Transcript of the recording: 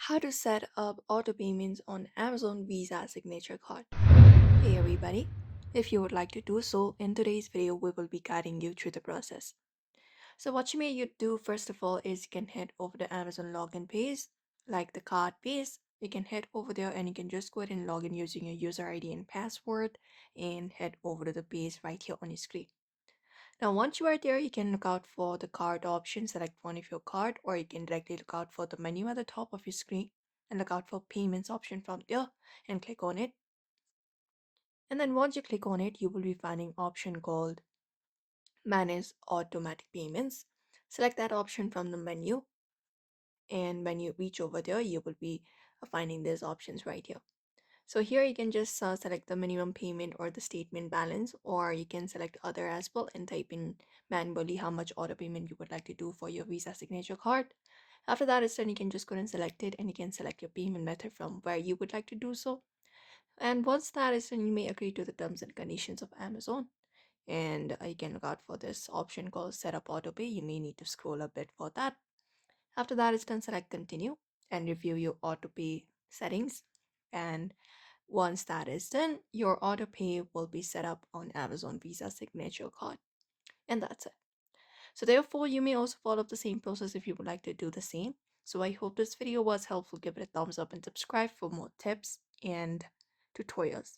How to set up auto payments on Amazon Visa signature card. Hey everybody, if you would like to do so, in today's video we will be guiding you through the process. So what you may you do first of all is you can head over the Amazon login page, like the card page. You can head over there and you can just go ahead and log in using your user ID and password and head over to the page right here on your screen. Now, once you are there, you can look out for the card option, select one of your card, or you can directly look out for the menu at the top of your screen and look out for payments option from there and click on it. And then once you click on it, you will be finding option called manage automatic payments. Select that option from the menu, and when you reach over there, you will be finding these options right here. So here you can just select the minimum payment or the statement balance, or you can select other as well and type in manually how much auto payment you would like to do for your Visa signature card. After that is done, you can just go and select it and you can select your payment method from where you would like to do so. And once that is done, you may agree to the terms and conditions of Amazon. And you can look out for this option called set up auto pay. You may need to scroll a bit for that. After that is done, select continue and review your auto pay settings. And once that is done, your auto pay will be set up on Amazon Visa signature card. And that's it. So therefore, you may also follow the same process if you would like to do the same. So I hope this video was helpful. Give it a thumbs up and subscribe for more tips and tutorials.